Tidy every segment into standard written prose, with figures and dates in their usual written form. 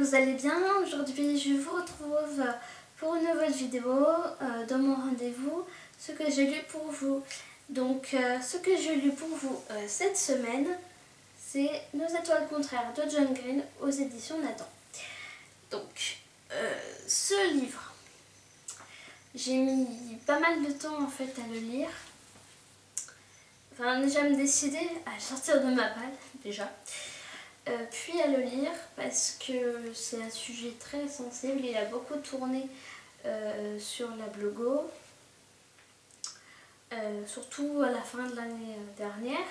vous allez bien. Aujourd'hui je vous retrouve pour une nouvelle vidéo dans mon rendez-vous, ce que j'ai lu pour vous. Donc ce que j'ai lu pour vous cette semaine, c'est Nos étoiles contraires de John Green aux éditions Nathan. Donc ce livre, j'ai mis pas mal de temps en fait à le lire. Enfin déjà me décider à sortir de ma palle déjà. Puis à le lire parce que c'est un sujet très sensible. Il a beaucoup tourné sur la blogo, surtout à la fin de l'année dernière.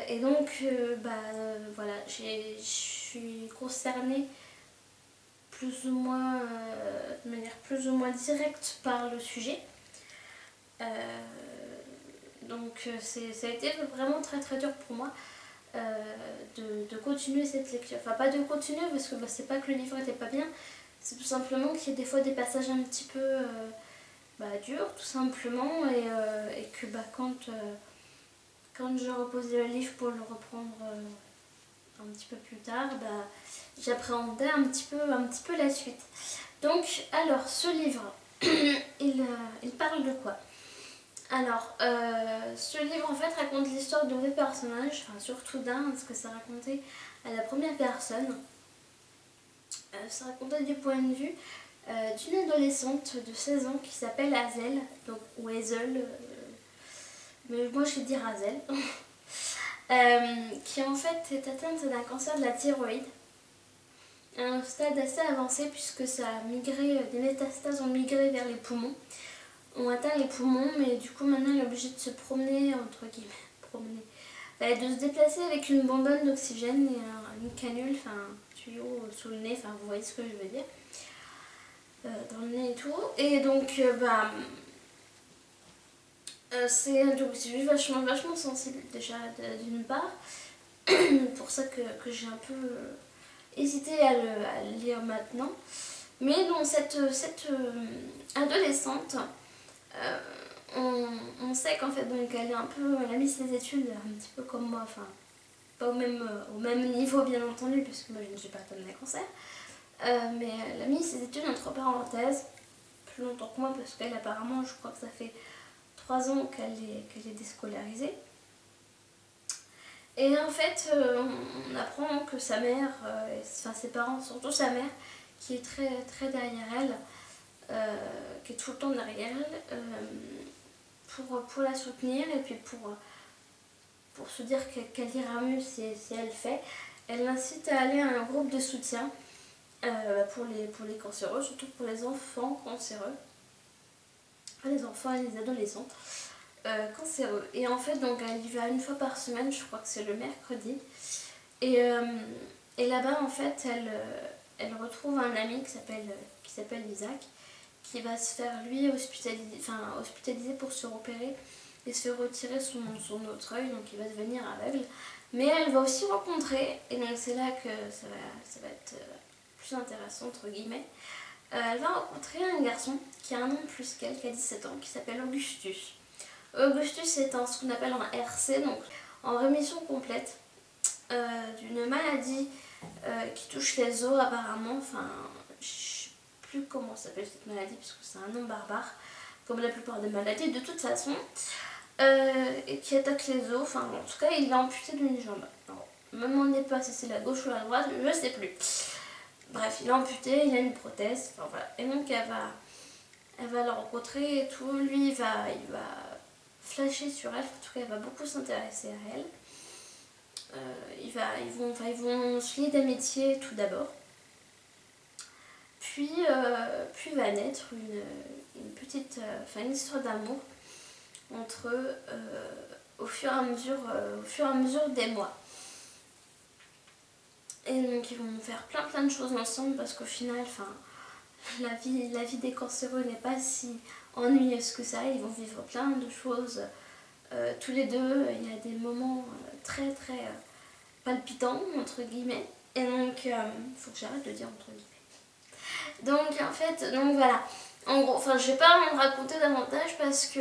Et donc voilà, je suis concernée plus ou moins, de manière plus ou moins directe par le sujet. Donc ça a été vraiment très très dur pour moi de continuer cette lecture. Enfin pas de continuer parce que c'est pas que le livre était pas bien, c'est tout simplement qu'il y a des fois des passages un petit peu durs tout simplement et que quand je reposais le livre pour le reprendre un petit peu plus tard, j'appréhendais un petit peu la suite. Donc alors ce livre il parle de quoi? Alors, ce livre en fait raconte l'histoire de deux personnages, enfin surtout d'un, parce que c'est raconté à la première personne. C'est raconté du point de vue d'une adolescente de 16 ans qui s'appelle Hazel, donc, ou Hazel, mais moi je vais dire Hazel, qui en fait est atteinte d'un cancer de la thyroïde, à un stade assez avancé puisque ça a migré, des métastases ont migré vers les poumons. On atteint les poumons, mais du coup maintenant elle est obligée de se promener, entre guillemets, de se déplacer avec une bonbonne d'oxygène et une canule, enfin un tuyau sous le nez, enfin vous voyez ce que je veux dire, dans le nez et tout. Et donc c'est un sujet vachement sensible déjà d'une part, pour ça que j'ai un peu hésité à le lire maintenant. Mais donc cette adolescente, on sait qu'en fait donc elle a mis ses études un petit peu comme moi, enfin pas au même niveau bien entendu puisque moi je ne suis pas atteinte d'un cancer, mais elle a mis ses études entre parenthèses plus longtemps que moi parce qu'elle apparemment je crois que ça fait 3 ans qu'elle est déscolarisée. Et en fait on apprend que sa mère, enfin ses parents, surtout sa mère qui est très derrière elle, qui est tout le temps derrière elle, pour la soutenir et puis pour se dire qu'elle ira mieux si elle fait. Elle l'incite à aller à un groupe de soutien pour les cancéreux, surtout pour les enfants cancéreux, enfin, les enfants et les adolescents cancéreux. Et en fait donc elle y va une fois par semaine, je crois que c'est le mercredi. Et là-bas en fait elle retrouve un ami qui s'appelle Isaac, qui va se faire lui hospitaliser pour se repérer et se retirer son autre œil, donc il va devenir aveugle. Mais elle va aussi rencontrer, et donc c'est là que ça va être plus intéressant entre guillemets, elle va rencontrer un garçon qui a un an de plus qu'elle, qui a 17 ans, qui s'appelle Augustus. Augustus est ce qu'on appelle un RC, donc en rémission complète d'une maladie qui touche les os apparemment, enfin je sais plus comment s'appelle cette maladie parce que c'est un nom barbare comme la plupart des maladies de toute façon, et qui attaque les os, enfin en tout cas il est amputé d'une jambe. Alors, ne me demandez pas si c'est la gauche ou la droite, je sais plus. Bref, il est amputé, il a une prothèse, enfin voilà. Et donc elle va le rencontrer et tout, lui il va flasher sur elle, en tout cas il va beaucoup s'intéresser à elle. Ils vont se lier d'amitié tout d'abord. Puis va naître une petite, une histoire d'amour entre eux au fur et à mesure des mois. Et donc ils vont faire plein de choses ensemble parce qu'au final, la vie des cancéreux n'est pas si ennuyeuse que ça. Ils vont vivre plein de choses tous les deux. Il y a des moments très palpitants entre guillemets. Et donc il faut que j'arrête de dire entre guillemets. Donc en fait, donc voilà. En gros, je vais pas en raconter davantage parce que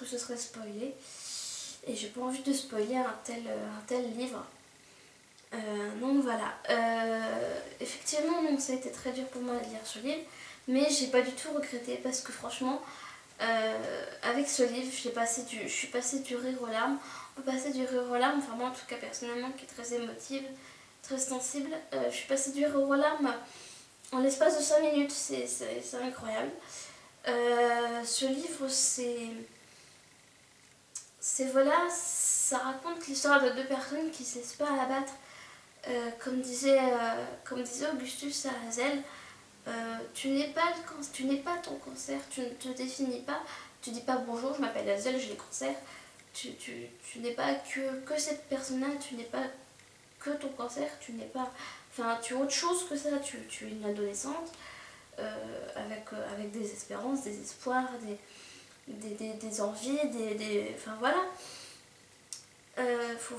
ce serait spoilé. Et j'ai pas envie de spoiler un tel livre. Donc voilà, effectivement donc ça a été très dur pour moi de lire ce livre, mais j'ai pas du tout regretté parce que franchement avec ce livre je suis passée du rire aux larmes. On peut passer du rire aux larmes, enfin moi en tout cas personnellement qui est très émotive, très sensible, je suis passée du rire aux larmes en l'espace de 5 minutes, c'est incroyable. Ce livre c'est voilà, ça raconte l'histoire de deux personnes qui ne se laissent pas abattre. Comme disait Augustus à Hazel, tu n'es pas ton cancer, tu ne te définis pas, tu dis pas bonjour, je m'appelle Hazel, j'ai le cancer, tu n'es pas que cette personne-là, tu n'es pas que ton cancer, tu n'es pas, enfin tu es autre chose que ça, tu es une adolescente avec des espérances, des espoirs, des envies, enfin voilà. Faut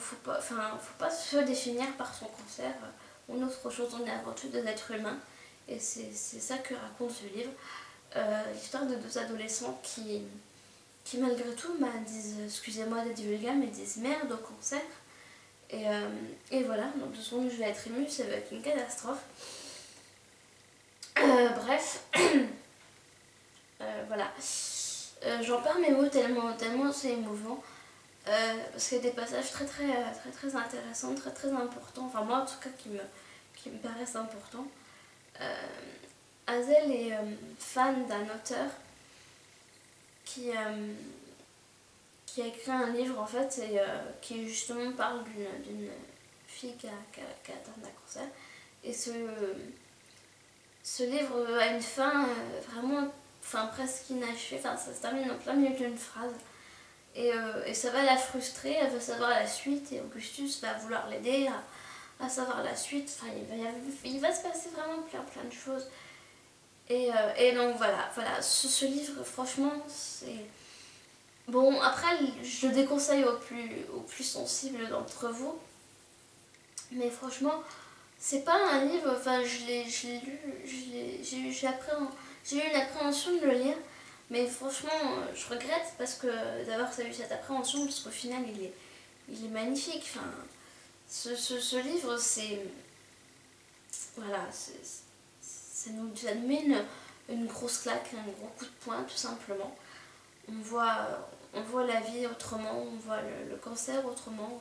pas se définir par son cancer ou autre chose, on est avant tout des êtres humains et c'est ça que raconte ce livre. L'histoire de deux adolescents qui malgré tout disent, excusez-moi d'être vulgaire, mais disent merde au cancer et voilà, donc de toute façon je vais être émue, ça va être une catastrophe. Bref, voilà, j'en perds mes mots tellement c'est émouvant. Parce qu'il y a des passages très intéressants, très importants, enfin moi en tout cas qui me paraissent importants. Hazel est fan d'un auteur qui a écrit un livre en fait et qui justement parle d'une fille qui a atteint d'un cancer. Et ce livre a une fin vraiment presque inachevée, ça se termine en plein milieu d'une phrase. Et ça va la frustrer, elle veut savoir la suite et Augustus va vouloir l'aider à savoir la suite. Enfin, il va se passer vraiment plein de choses. Et donc voilà, ce livre franchement c'est... Bon après je le déconseille aux plus sensibles d'entre vous. Mais franchement c'est pas un livre, enfin je l'ai lu, j'ai eu une appréhension de le lire. Mais franchement, je regrette parce que d'avoir eu cette appréhension, parce qu'au final, il est magnifique. Enfin, ce livre, c'est... Voilà, ça nous met une grosse claque, un gros coup de poing, tout simplement. On voit la vie autrement, on voit le cancer autrement.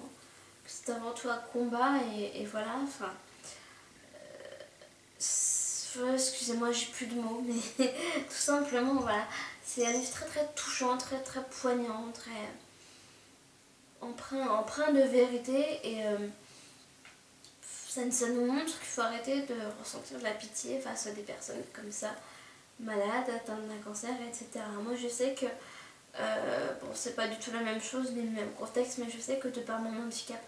C'est avant tout un combat et voilà, enfin... excusez-moi, j'ai plus de mots, mais tout simplement, voilà. C'est un livre très touchant, très poignant, très empreint de vérité et ça nous montre qu'il faut arrêter de ressentir de la pitié face à des personnes comme ça, malades, atteintes d'un cancer, etc. Moi je sais que, bon c'est pas du tout la même chose ni le même contexte, mais je sais que de par mon handicap,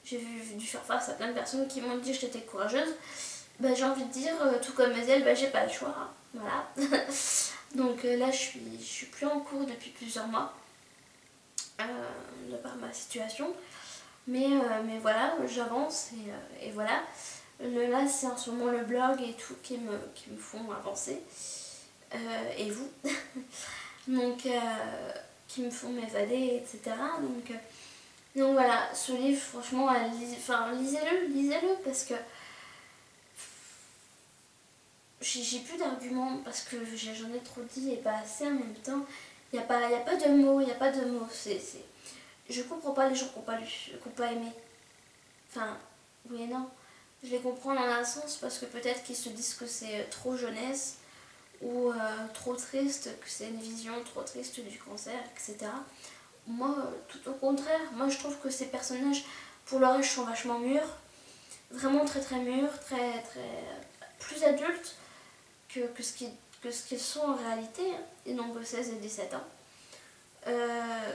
j'ai dû faire face à plein de personnes qui m'ont dit que j'étais courageuse. Bah, j'ai envie de dire, tout comme elles, bah, j'ai pas le choix, hein. Voilà. Donc là je suis plus en cours depuis plusieurs mois de par ma situation, mais voilà, j'avance et voilà. Là c'est en ce moment le blog et tout qui me font avancer et vous donc qui me font m'évader, etc. Donc voilà, ce livre franchement lisez-le parce que j'ai plus d'arguments parce que j'en ai trop dit et pas assez en même temps. Il n'y a pas de mots, je comprends pas les gens qui n'ont pas aimé. Enfin, oui et non. Je les comprends dans un sens parce que peut-être qu'ils se disent que c'est trop jeunesse ou trop triste, que c'est une vision trop triste du cancer, etc. Moi, tout au contraire, moi je trouve que ces personnages, pour leur âge, sont vachement mûrs. Vraiment très mûrs, plus adultes que ce qu'ils sont en réalité, hein. Ils n'ont que 16 et 17 ans.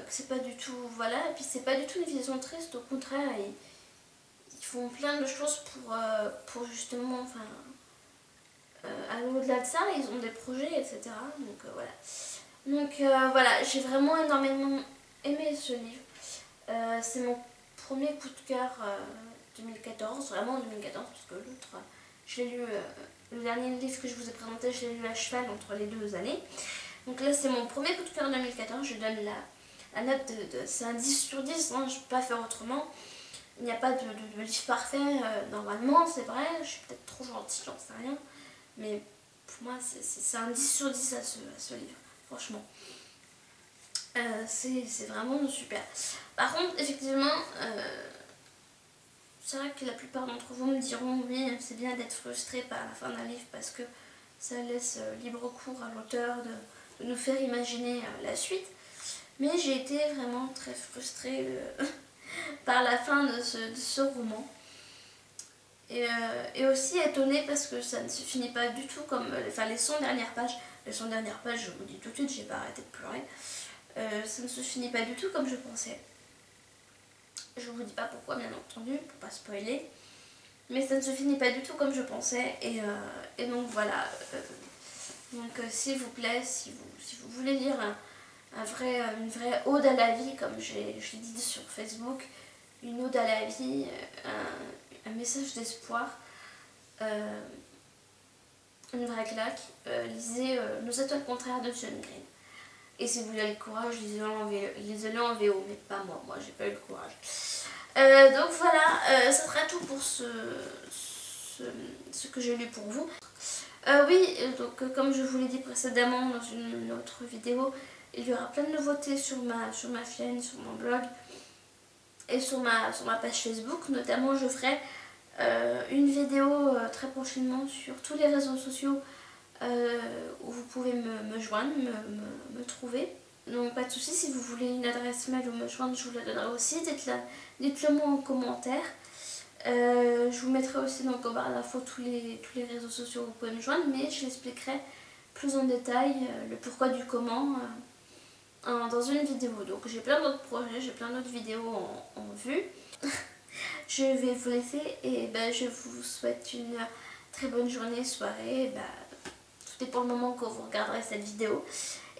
C'est pas du tout, voilà, et puis c'est pas du tout une vision triste, au contraire, ils font plein de choses pour justement, aller au-delà de ça, ils ont des projets, etc. Donc voilà, j'ai vraiment énormément aimé ce livre. C'est mon premier coup de cœur 2014, vraiment 2014, parce que l'autre, je l'ai lu, le dernier livre que je vous ai présenté, je l'ai lu à cheval entre les 2 années. Donc là, c'est mon premier coup de cœur 2014, je donne la note c'est un 10 sur 10, hein, je ne peux pas faire autrement. il n'y a pas de livre parfait, normalement, c'est vrai, je suis peut-être trop gentille, j'en sais rien. Mais pour moi, c'est un 10 sur 10 à ce livre, franchement. C'est vraiment super. Par contre, effectivement, c'est vrai que la plupart d'entre vous me diront oui, c'est bien d'être frustré par la fin d'un livre parce que ça laisse libre cours à l'auteur de nous faire imaginer la suite. Mais j'ai été vraiment très frustrée par la fin de ce roman. Et aussi étonnée parce que ça ne se finit pas du tout comme... Enfin, les 100 dernières pages, je vous dis tout de suite, j'ai pas arrêté de pleurer. Ça ne se finit pas du tout comme je pensais. Je vous dis pas pourquoi, bien entendu, pour pas spoiler. Mais ça ne se finit pas du tout comme je pensais. Et donc voilà. S'il vous plaît, si vous voulez lire une vraie ode à la vie, comme je l'ai dit sur Facebook, une ode à la vie, un message d'espoir, une vraie claque, lisez Nos étoiles contraires de John Green. Et si vous avez le courage, lisez-le en VO, mais pas moi, j'ai pas eu le courage. Donc voilà, ça sera tout pour ce que j'ai lu pour vous. Oui, donc comme je vous l'ai dit précédemment dans une autre vidéo, il y aura plein de nouveautés sur ma chaîne, sur mon blog et sur ma page Facebook. Notamment, je ferai une vidéo très prochainement sur tous les réseaux sociaux où vous pouvez me joindre, me trouver. Donc pas de soucis, si vous voulez une adresse mail ou me joindre, je vous la donnerai aussi. Dites-le moi en commentaire. Je vous mettrai aussi donc en barre d'infos tous les réseaux sociaux où vous pouvez me joindre, mais je l'expliquerai plus en détail, le pourquoi du comment, dans une vidéo. Donc j'ai plein d'autres projets, j'ai plein d'autres vidéos en vue. Je vais vous laisser et je vous souhaite une très bonne journée, soirée, tout dépend le moment que vous regarderez cette vidéo.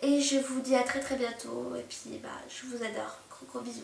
Et je vous dis à très bientôt et puis je vous adore. Gros bisous.